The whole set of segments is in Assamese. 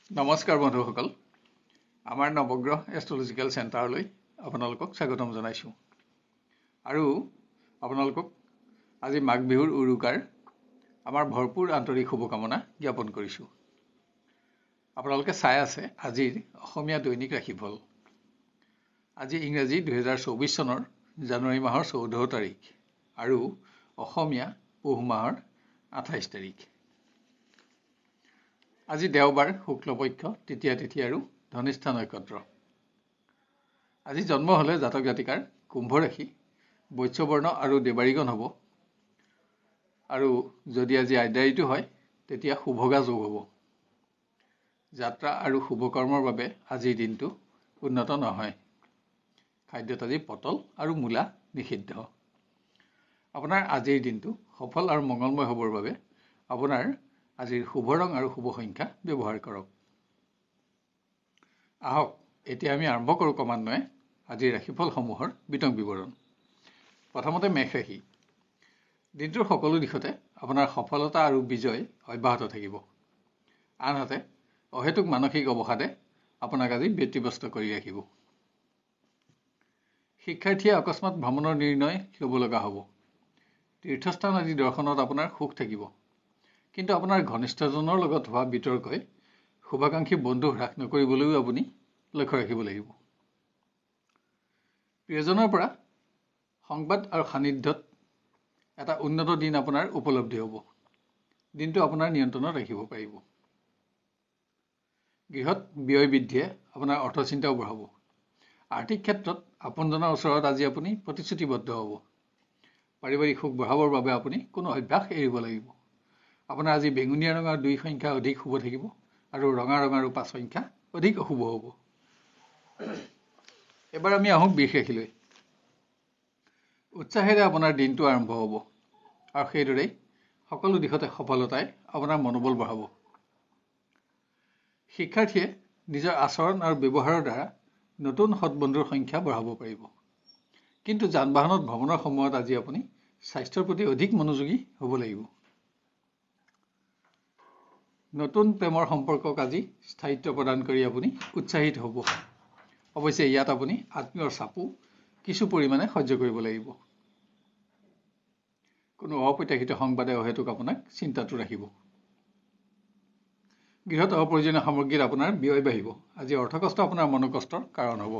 নমস্কাৰ বন্ধুসকল, আমাৰ নৱগ্ৰহ এষ্ট্ৰলজিকেল চেণ্টাৰলৈ আপোনালোকক স্বাগতম জনাইছোঁ আৰু আপোনালোকক আজি মাঘ বিহুৰ উৰুকাৰ আমাৰ ভৰপূৰ আন্তৰিক শুভকামনা জ্ঞাপন কৰিছোঁ। আপোনালোকে চাই আছে আজিৰ অসমীয়া দৈনিক ৰাশিফল। আজি ইংৰাজী 2024 চনৰ জানুৱাৰী মাহৰ 14 তাৰিখ আৰু অসমীয়া পুহ মাহৰ 28 তাৰিখ। আজি দেওবাৰ, শুক্লপক্ষ, তৃতীয়া তিথি আৰু ধনিষ্ঠা নক্ষত্ৰ। আজি জন্ম হ'লে জাতক জাতিকাৰ কুম্ভ ৰাশি, বৈশ্যবৰ্ণ আৰু দেৱাৰীগণ হ'ব। আৰু যদি আজি আদ্যায়িটো হয় তেতিয়া শুভগা যোগ হ'ব। যাত্ৰা আৰু শুভকৰ্মৰ বাবে আজিৰ দিনটো উন্নত নহয়। খাদ্যত আজি পটল আৰু মূলা নিষিদ্ধ। আপোনাৰ আজিৰ দিনটো সফল আৰু মংগলময় হ'বৰ বাবে আপোনাৰ আজিৰ শুভ ৰং আৰু শুভ সংখ্যা ব্যৱহাৰ কৰক। আহক এতিয়া আমি আৰম্ভ কৰোঁ ক্ৰমান্বয়ে আজিৰ ৰাশিফলসমূহৰ বিতং বিৱৰণ। প্ৰথমতে মেষ ৰাশি। দিনটোৰ সকলো দিশতে আপোনাৰ সফলতা আৰু বিজয় অব্যাহত থাকিব। আনহাতে অহেতুক মানসিক অৱসাদে আপোনাক আজি ব্যতিব্যস্ত কৰি ৰাখিব। শিক্ষাৰ্থীয়ে অকস্মাত ভ্ৰমণৰ নিৰ্ণয় ল'ব লগা হ'ব। তীৰ্থস্থান আদি দৰ্শনত আপোনাৰ সুখ থাকিব। কিন্তু আপোনাৰ ঘনিষ্ঠজনৰ লগত হোৱা বিতৰ্কই শুভাকাংক্ষী বন্ধু হ্ৰাস নকৰিবলৈও আপুনি লক্ষ্য ৰাখিব লাগিব। প্ৰিয়জনৰ পৰা সংবাদ আৰু সান্নিধ্যত এটা উন্নত দিন আপোনাৰ উপলব্ধি হ'ব। দিনটো আপোনাৰ নিয়ন্ত্ৰণত ৰাখিব পাৰিব। গৃহত ব্যয় বৃদ্ধিয়ে আপোনাৰ অৰ্থচিন্তাও বঢ়াব। আৰ্থিক ক্ষেত্ৰত আপোনজনৰ ওচৰত আজি আপুনি প্ৰতিশ্ৰুতিবদ্ধ হ'ব। পাৰিবাৰিক সুখ বঢ়াবৰ বাবে আপুনি কোনো অভ্যাস এৰিব লাগিব। আপোনাৰ আজি বেঙুনীয়া ৰঙৰ 2 সংখ্যা অধিক শুভ থাকিব আৰু ৰঙা ৰঙৰ 5 সংখ্যা অধিক অশুভ হ'ব। এবাৰ আমি আহোঁ বৃষ ৰাশিলৈ। উৎসাহেৰে আপোনাৰ দিনটো আৰম্ভ হ'ব আৰু সেইদৰেই সকলো দিশতে সফলতাই আপোনাৰ মনোবল বঢ়াব। শিক্ষাৰ্থীয়ে নিজৰ আচৰণ আৰু ব্যৱহাৰৰ দ্বাৰা নতুন সৎবন্ধুৰ সংখ্যা বঢ়াব পাৰিব। কিন্তু যান বাহনত ভ্ৰমণৰ সময়ত আজি আপুনি স্বাস্থ্যৰ প্ৰতি অধিক মনোযোগী হ'ব লাগিব। নতুন প্ৰেমৰ সম্পৰ্কক আজি স্থায়িত্ব প্ৰদান কৰি আপুনি উৎসাহিত হ'ব। অৱশ্যে ইয়াত আপুনি আত্মীয়ৰ চাপো কিছু পৰিমাণে সহ্য কৰিব লাগিব। কোনো অপ্ৰত্যাশিত সংবাদে অহেতুক আপোনাক চিন্তাটো ৰাখিব। গৃহত অপ্ৰয়োজনীয় সামগ্ৰীত আপোনাৰ ব্যয় বাঢ়িব। আজি অৰ্থকষ্ট আপোনাৰ মনোকষ্টৰ কাৰণ হ'ব।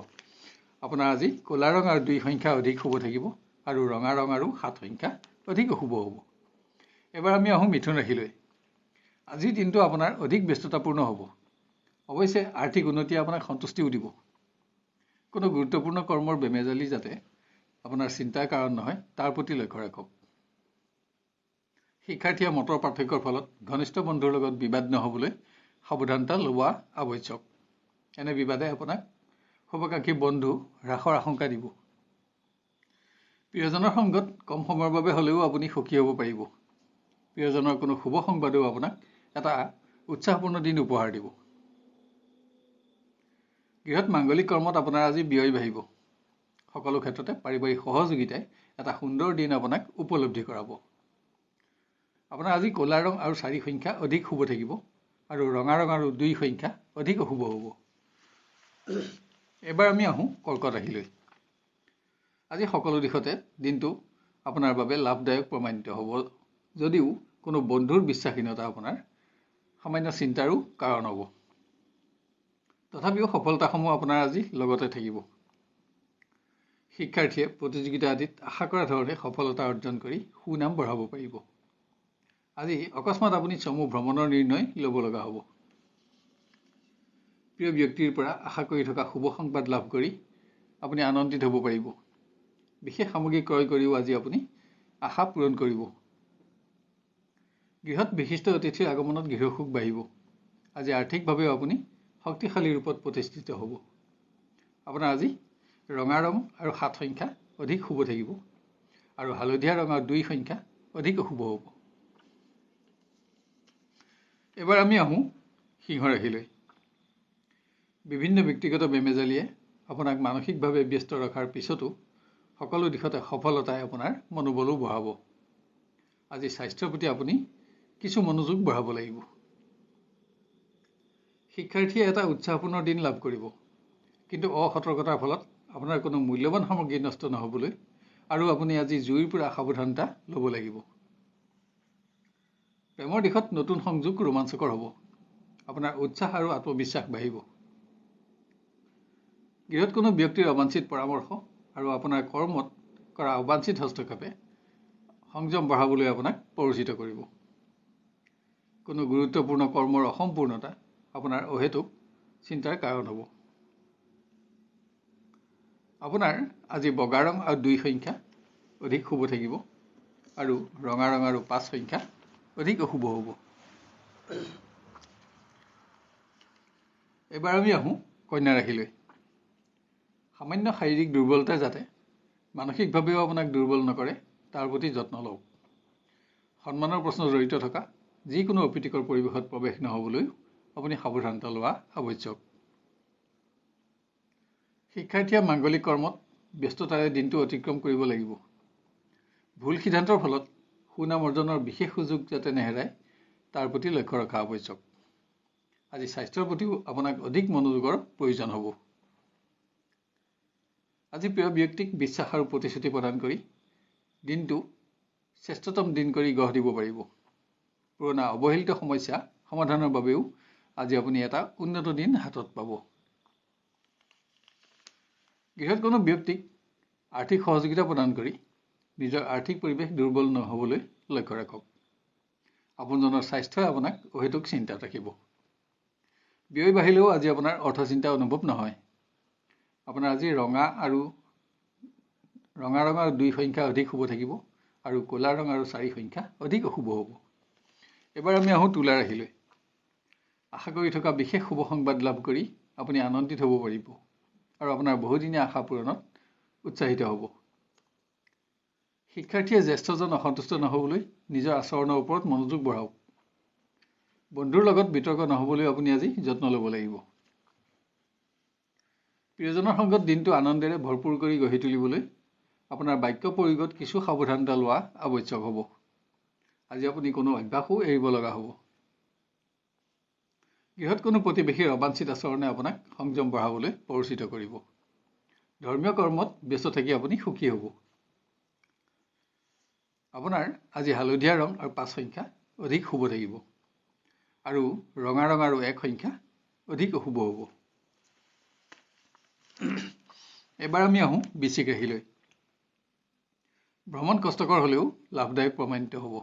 আপোনাৰ আজি ক'লা ৰং আৰু 2 সংখ্যা অধিক শুভ থাকিব আৰু ৰঙা ৰং আৰু 7 সংখ্যা অধিক অশুভ হ'ব। এবাৰ আমি আহোঁ মিথুন ৰাশিলৈ। আজিৰ দিনটো আপোনাৰ অধিক ব্যস্ততাপূৰ্ণ হ'ব। অৱশ্যে আৰ্থিক উন্নতিয়ে আপোনাক সন্তুষ্টিও দিব। কোনো গুৰুত্বপূৰ্ণ কৰ্মৰ বেমেজালি যাতে আপোনাৰ চিন্তাৰ কাৰণ নহয় তাৰ প্ৰতি লক্ষ্য ৰাখক। শিক্ষাৰ্থীয়ে মতৰ পাৰ্থক্যৰ ফলত ঘনিষ্ঠ বন্ধুৰ লগত বিবাদ নহ'বলৈ সাৱধানতা লোৱা আৱশ্যক। এনে বিবাদে আপোনাক শুভাকাংক্ষী বন্ধু হ্ৰাসৰ আশংকা দিব। প্ৰিয়জনৰ সংগত কম সময়ৰ বাবে হ'লেও আপুনি সুখী হ'ব পাৰিব। প্ৰিয়জনৰ কোনো শুভ সংবাদেও আপোনাক এটা উৎসাহপূৰ্ণ দিন উপহাৰ দিব। গৃহত মাংগলিক কৰ্মত আপোনাৰ আজি ব্যয় বাঢ়িব। সকলো ক্ষেত্ৰতে পাৰিবাৰিক সহযোগিতাই এটা সুন্দৰ দিন আপোনাক উপলব্ধি কৰাব। আপোনাৰ আজি ক'লা ৰং আৰু 4 সংখ্যা অধিক শুভ থাকিব আৰু ৰঙা ৰং আৰু 2 সংখ্যা অধিক অশুভ হ'ব। এবাৰ আমি আহোঁ কৰ্কট ৰাশিলৈ। আজি সকলো দিশতে দিনটো আপোনাৰ বাবে লাভদায়ক প্ৰমাণিত হ'ব যদিও কোনো বন্ধুৰ বিশ্বাসহীনতা আপোনাৰ সামান্য চিন্তাৰো কাৰণ হ'ব। তথাপিও সফলতাসমূহ আপোনাৰ আজি লগতে থাকিব। শিক্ষাৰ্থীয়ে প্ৰতিযোগিতা আদিত আশা কৰা ধৰণে সফলতা অৰ্জন কৰি সুনাম বঢ়াব পাৰিব। আজি অকস্মাত আপুনি চমু ভ্ৰমণৰ নিৰ্ণয় ল'ব লগা হ'ব। প্ৰিয় ব্যক্তিৰ পৰা আশা কৰি থকা শুভ সংবাদ লাভ কৰি আপুনি আনন্দিত হ'ব পাৰিব। বিশেষ সামগ্ৰী ক্ৰয় কৰিও আজি আপুনি আশা পূৰণ কৰিব। গৃহত বিশিষ্ট অতিথিৰ আগমনত গৃহসুখ বাঢ়িব। আজি আৰ্থিকভাৱেও আপুনি শক্তিশালী ৰূপত প্ৰতিষ্ঠিত হ'ব। আপোনাৰ আজি ৰঙা ৰং আৰু 7 সংখ্যা অধিক শুভ থাকিব আৰু হালধীয়া ৰঙৰ 2 সংখ্যা অধিক অশুভ হ'ব। এবাৰ আমি আহোঁ সিংহ ৰাশিলৈ। বিভিন্ন ব্যক্তিগত বেমেজালিয়ে আপোনাক মানসিকভাৱে ব্যস্ত ৰখাৰ পিছতো সকলো দিশতে সফলতাই আপোনাৰ মনোবলো বঢ়াব। আজি স্বাস্থ্যৰ প্ৰতি আপুনি কিছু মনোযোগ বঢ়াব লাগিব। শিক্ষাৰ্থীয়ে এটা উৎসাহপূৰ্ণ দিন লাভ কৰিব, কিন্তু অসতৰ্কতাৰ ফলত আপোনাৰ কোনো মূল্যৱান সামগ্ৰী নষ্ট নহ'বলৈ আৰু আপুনি আজি জুইৰ পৰা সাৱধানতা ল'ব লাগিব। প্ৰেমৰ দিশত নতুন সংযোগ ৰোমাঞ্চকৰ হ'ব। আপোনাৰ উৎসাহ আৰু আত্মবিশ্বাস বাঢ়িব। গৃহত কোনো ব্যক্তিৰ অবাঞ্ছিত পৰামৰ্শ আৰু আপোনাৰ কৰ্মত কৰা অবাঞ্ছিত হস্তক্ষেপে সংযম বঢ়াবলৈ আপোনাক প্ৰৰোচিত কৰিব। কোনো গুৰুত্বপূৰ্ণ কৰ্মৰ অসম্পূৰ্ণতা আপোনাৰ অহেতুক চিন্তাৰ কাৰণ হ'ব। আপোনাৰ আজি বগা ৰং আৰু 2 সংখ্যা অধিক শুভ থাকিব আৰু ৰঙা ৰং আৰু 5 সংখ্যা অধিক অশুভ হ'ব। এবাৰ আমি আহোঁ কন্যা ৰাশিলৈ। সামান্য শাৰীৰিক দুৰ্বলতাই যাতে মানসিকভাৱেও আপোনাক দুৰ্বল নকৰে তাৰ প্ৰতি যত্ন লওক। সন্মানৰ প্ৰশ্ন জড়িত থকা যিকোনো অপ্ৰীতিকৰ পৰিৱেশত প্ৰৱেশ নহ'বলৈ আপুনি সাৱধানতা লোৱা আৱশ্যক। শিক্ষাৰ্থীয়ে মাংগলিক কৰ্মত ব্যস্ততাৰে দিনটো অতিক্ৰম কৰিব লাগিব। ভুল সিদ্ধান্তৰ ফলত সুনাম অৰ্জনৰ বিশেষ সুযোগ যাতে নেহেৰায় তাৰ প্ৰতি লক্ষ্য ৰখা আৱশ্যক। আজি স্বাস্থ্যৰ প্ৰতিও আপোনাক অধিক মনোযোগৰ প্ৰয়োজন হ'ব। আজি প্ৰিয় ব্যক্তিক বিশ্বাস আৰু প্ৰতিশ্ৰুতি প্ৰদান কৰি দিনটো শ্ৰেষ্ঠতম দিন কৰি গঢ় দিব পাৰিব। পুৰণা অৱহেলিত সমস্যা সমাধানৰ বাবেও আজি আপুনি এটা উন্নত দিন হাতত পাব। গৃহত কোনো ব্যক্তিক আৰ্থিক সহযোগিতা প্ৰদান কৰি নিজৰ আৰ্থিক পৰিৱেশ দুৰ্বল নহ'বলৈ লক্ষ্য ৰাখক। আপোনজনৰ স্বাস্থ্যই আপোনাক অহেতুক চিন্তাত ৰাখিব। ব্যয় বাঢ়িলেও আজি আপোনাৰ অৰ্থচিন্তা অনুভৱ নহয়। আপোনাৰ আজি ৰঙা ৰং আৰু 2 সংখ্যা অধিক শুভ থাকিব আৰু ক'লা ৰং আৰু 4 সংখ্যা অধিক অশুভ হ'ব। এবাৰ আমি আহোঁ তুলা ৰাশিলৈ। আশা কৰি থকা বিশেষ শুভ সংবাদ লাভ কৰি আপুনি আনন্দিত হ'ব পাৰিব আৰু আপোনাৰ বহুদিনীয়া আশা পূৰণত উৎসাহিত হ'ব। শিক্ষাৰ্থীয়ে জ্যেষ্ঠজন অসন্তুষ্ট নহ'বলৈ নিজৰ আচৰণৰ ওপৰত মনোযোগ বঢ়াওক। বন্ধুৰ লগত বিতৰ্ক নহ'বলৈ আপুনি আজি যত্ন ল'ব লাগিব। প্ৰিয়জনৰ সংগত দিনটো আনন্দেৰে ভৰপূৰ কৰি গঢ়ি তুলিবলৈ আপোনাৰ বাক্য প্ৰয়োগত কিছু সাৱধানতা লোৱা আৱশ্যক হ'ব। আজি আপুনি কোনো অভ্যাসো এৰিব লগা হ'ব। গৃহত কোনো প্ৰতিবেশীৰ অবাঞ্ছিত আচৰণে আপোনাক সংযম বঢ়াবলৈ প্ৰৰোচিত কৰিব। ধৰ্মীয় কৰ্মত ব্যস্ত থাকি আপুনি সুখী হ'ব। আপোনাৰ আজি হালধীয়া ৰং আৰু 5 সংখ্যা অধিক শুভ থাকিব আৰু ৰঙা ৰং আৰু 1 সংখ্যা অধিক অশুভ হ'ব। এবাৰ আমি আহোঁ বৃশ্চিক ৰাশিলৈ। ভ্ৰমণ কষ্টকৰ হ'লেও লাভদায়ক প্ৰমাণিত হ'ব,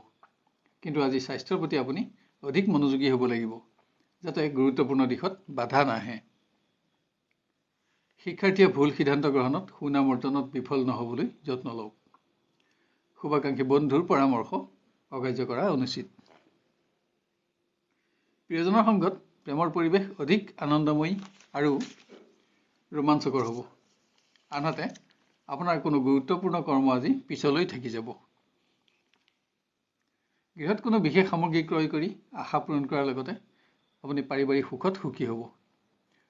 কিন্তু আজি স্বাস্থ্যৰ প্ৰতি আপুনি অধিক মনোযোগী হ'ব লাগিব যাতে গুৰুত্বপূৰ্ণ দিশত বাধা নাহে। শিক্ষাৰ্থীয়ে ভুল সিদ্ধান্ত গ্ৰহণত সুনাম অৰ্জনত বিফল নহ'বলৈ যত্ন লওক। শুভাকাংক্ষী বন্ধুৰ পৰামৰ্শ অগ্ৰাহ্য কৰা অনুচিত। প্ৰিয়জনৰ সংগত প্ৰেমৰ পৰিৱেশ অধিক আনন্দময়ী আৰু ৰোমাঞ্চকৰ হ'ব। আনহাতে আপোনাৰ কোনো গুৰুত্বপূৰ্ণ কৰ্ম আজি পিছলৈ থাকি যাব। গৃহত কোনো বিশেষ সামগ্ৰী ক্ৰয় কৰি আশা পূৰণ কৰাৰ লগতে আপুনি পাৰিবাৰিক সুখত সুখী হ'ব।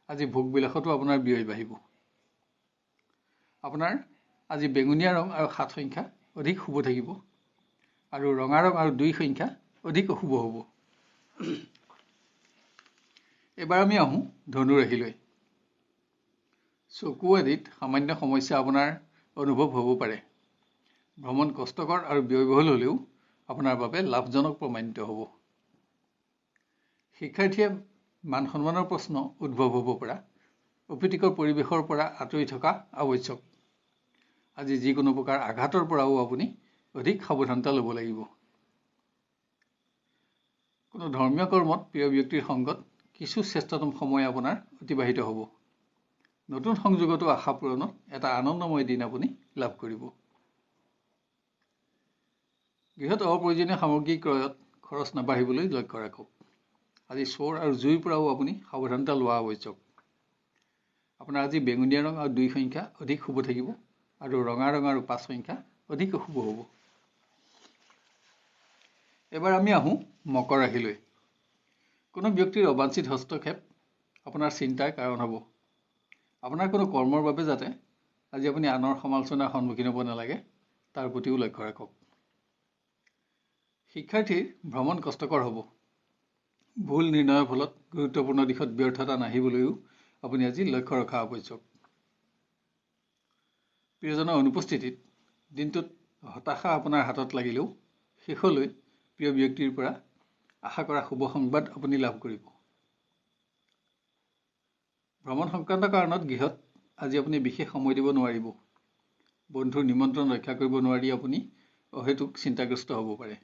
আজি ভোগবিলাসতো আপোনাৰ ব্যয় বাঢ়িব। আপোনাৰ আজি বেঙুনীয়া ৰং আৰু 7 সংখ্যা অধিক শুভ থাকিব আৰু ৰঙা ৰং আৰু 2 সংখ্যা অধিক অশুভ হ'ব। এবাৰ আমি আহোঁ ধনু ৰাশিলৈ। চকু আদিত সামান্য সমস্যা আপোনাৰ অনুভৱ হ'ব পাৰে। ভ্ৰমণ কষ্টকৰ আৰু ব্যয়বহুল হ'লেও আপোনাৰ বাবে লাভজনক প্ৰমাণিত হ'ব। শিক্ষাৰ্থীয়ে মান সন্মানৰ প্ৰশ্ন উদ্ভৱ হ'ব পৰা অপ্ৰীতিকৰ পৰিৱেশৰ পৰা আঁতৰি থকা আৱশ্যক। আজি যিকোনো প্ৰকাৰ আঘাতৰ পৰাও আপুনি অধিক সাৱধানতা ল'ব লাগিব। কোনো ধৰ্মীয় কৰ্মত প্ৰিয় ব্যক্তিৰ সংগত কিছু শ্ৰেষ্ঠতম সময় আপোনাৰ অতিবাহিত হ'ব। নতুন সংযোগতো আশা পূৰণত এটা আনন্দময় দিন আপুনি লাভ কৰিব। গৃহত অপ্ৰয়োজনীয় সামগ্ৰী ক্ৰয়ত খৰচ নাবাঢ়িবলৈ লক্ষ্য ৰাখক। আজি চোৰ আৰু জুইৰ পৰাও আপুনি সাৱধানতা লোৱা আৱশ্যক। আপোনাৰ আজি বেঙুনীয়া ৰং আৰু 2 সংখ্যা অধিক শুভ থাকিব আৰু ৰঙা ৰং আৰু 5 সংখ্যা অধিক অশুভ হ'ব। এবাৰ আমি আহোঁ মকৰ ৰাশিলৈ। কোনো ব্যক্তিৰ অবাঞ্ছিত হস্তক্ষেপ আপোনাৰ চিন্তাৰ কাৰণ হ'ব। আপোনাৰ কোনো কৰ্মৰ বাবে যাতে আজি আপুনি আনৰ সমালোচনাৰ সন্মুখীন হ'ব নালাগে তাৰ প্ৰতিও লক্ষ্য ৰাখক। শিক্ষাৰ্থীৰ ভ্ৰমণ কষ্টকৰ হ'ব। ভুল নিৰ্ণয়ৰ ফলত গুৰুত্বপূৰ্ণ দিশত ব্যৰ্থতা নাহিবলৈও আপুনি আজি লক্ষ্য ৰখা আৱশ্যক। প্ৰিয়জনৰ অনুপস্থিতিত দিনটোত হতাশা আপোনাৰ হাতত লাগিলেও শেষলৈ প্ৰিয় ব্যক্তিৰ পৰা আশা কৰা শুভ সংবাদ আপুনি লাভ কৰিব। ভ্ৰমণ সংক্ৰান্ত কাৰণত গৃহত আজি আপুনি বিশেষ সময় দিব নোৱাৰিব। বন্ধুৰ নিমন্ত্ৰণ ৰক্ষা কৰিব নোৱাৰি আপুনি অহেতুক চিন্তাগ্ৰস্ত হ'ব পাৰে।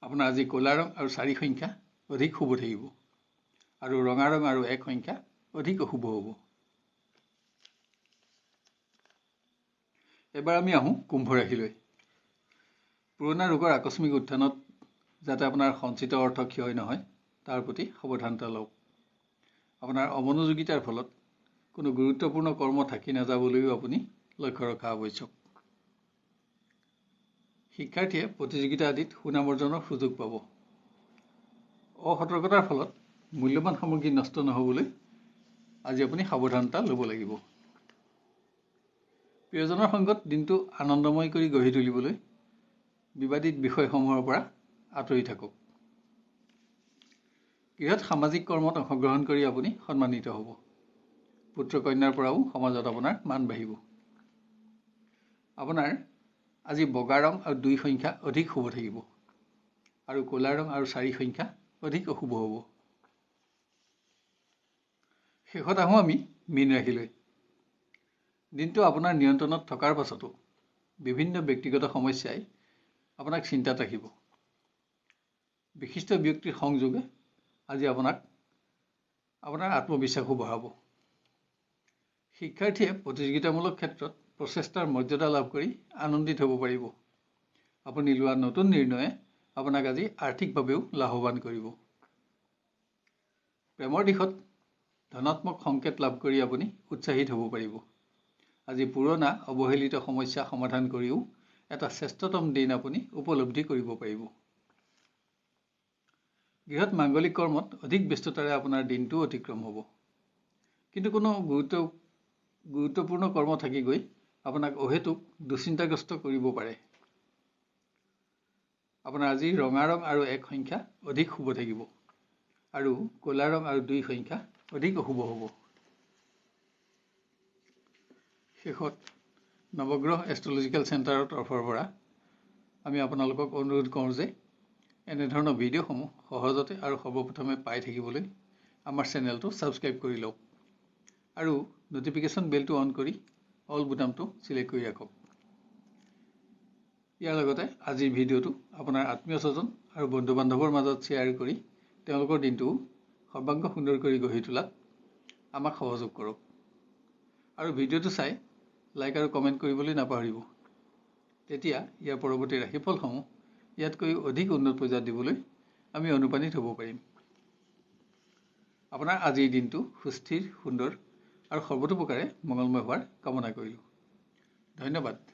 আপোনাৰ আজি ক'লা ৰং আৰু 4 সংখ্যা অধিক শুভ থাকিব আৰু ৰঙা ৰং আৰু 1 সংখ্যা অধিক অশুভ হ'ব। এবাৰ আমি আহোঁ কুম্ভ ৰাশিলৈ। পুৰণা ৰোগৰ আকস্মিক উত্থানত যাতে আপোনাৰ সঞ্চিত অৰ্থ ক্ষয় নহয় তাৰ প্ৰতি সাৱধানতা লওক। আপোনাৰ অমনোযোগিতাৰ ফলত কোনো গুৰুত্বপূৰ্ণ কৰ্ম থাকি নাযাবলৈও আপুনি লক্ষ্য ৰখা আৱশ্যক। শিক্ষাৰ্থীয়ে প্ৰতিযোগিতা আদিত সুনাম অৰ্জনৰ সুযোগ পাব। অসতৰ্কতাৰ ফলত মূল্যৱান সামগ্ৰী নষ্ট নহ'বলৈ আজি আপুনি সাৱধানতা ল'ব লাগিব। প্ৰিয়জনৰ সংগত দিনটো আনন্দময় কৰি গঢ়ি তুলিবলৈ বিবাদিত বিষয়সমূহৰ পৰা আঁতৰি থাকক। গৃহত সামাজিক কৰ্মত অংশগ্ৰহণ কৰি আপুনি সন্মানিত হ'ব। পুত্ৰ কন্যাৰ পৰাও সমাজত আপোনাৰ মান বাঢ়িব। আপোনাৰ আজি বগা ৰং আৰু 2 সংখ্যা অধিক শুভ থাকিব আৰু ক'লা ৰং আৰু 4 সংখ্যা অধিক অশুভ হ'ব। শেষত আহোঁ আমি মীন ৰাশিলৈ। দিনটো আপোনাৰ নিয়ন্ত্ৰণত থকাৰ পাছতো বিভিন্ন ব্যক্তিগত সমস্যাই আপোনাক চিন্তাত ৰাখিব। বিশিষ্ট ব্যক্তিৰ সংযোগে আজি আপোনাৰ আত্মবিশ্বাসো বঢ়াব। শিক্ষাৰ্থীয়ে প্ৰতিযোগিতামূলক ক্ষেত্ৰত প্ৰচেষ্টাৰ মৰ্যাদা লাভ কৰি আনন্দিত হ'ব পাৰিব। আপুনি লোৱা নতুন নিৰ্ণয়ে আপোনাক আজি আৰ্থিকভাৱেও লাভৱান কৰিব। প্ৰেমৰ দিশত ধনাত্মক সংকেত লাভ কৰি আপুনি উৎসাহিত হ'ব পাৰিব। আজি পুৰণা অৱহেলিত সমস্যা সমাধান কৰিও এটা শ্ৰেষ্ঠতম দিন আপুনি উপলব্ধি কৰিব পাৰিব। গৃহত মাংগলিক কৰ্মত অধিক ব্যস্ততাৰে আপোনাৰ দিনটো অতিক্ৰম হ'ব। কিন্তু কোনো গুৰুত্বপূৰ্ণ কৰ্ম থাকি গৈ আপোনাক অহেতুক দুশ্চিন্তাগ্ৰস্ত কৰিব পাৰে। আপোনাৰ আজি ৰঙা ৰং আৰু 1 সংখ্যা অধিক শুভ থাকিব আৰু ক'লা ৰং আৰু 2 সংখ্যা অধিক অশুভ হ'ব। শেষত নৱগ্ৰহ এষ্ট্ৰলজিকেল চেণ্টাৰৰ তৰফৰ পৰা আমি আপোনালোকক অনুৰোধ কৰোঁ যে এনেধৰণৰ ভিডিঅ'সমূহ সহজতে আৰু সৰ্বপ্ৰথমে পাই থাকিবলৈ আমাৰ চেনেলটো ছাবস্ক্ৰাইব কৰি লওক আৰু ন'টিফিকেশ্যন বেলটো অন কৰি অল বুটামটো ছিলেক্ট কৰি ৰাখক। ইয়াৰ লগতে আজিৰ ভিডিঅ'টো আপোনাৰ আত্মীয় স্বজন আৰু বন্ধু বান্ধৱৰ মাজত শ্বেয়াৰ কৰি তেওঁলোকৰ দিনটো সৰ্বাংগ সুন্দৰ কৰি গঢ়ি তোলাত আমাক সহযোগ কৰক আৰু ভিডিঅ'টো চাই লাইক আৰু কমেণ্ট কৰিবলৈ নাপাহৰিব। তেতিয়া ইয়াৰ পৰৱৰ্তী ৰাশিফলসমূহ ইয়াতকৈ অধিক উন্নত পৰ্যায়ত দিবলৈ আমি অনুপ্ৰাণিত হ'ব পাৰিম। আপোনাৰ আজিৰ দিনটো সুস্থিৰ, সুন্দৰ আৰু সৰ্বতোপ্ৰকাৰে মংগলময় হোৱাৰ কামনা কৰিলোঁ। ধন্যবাদ।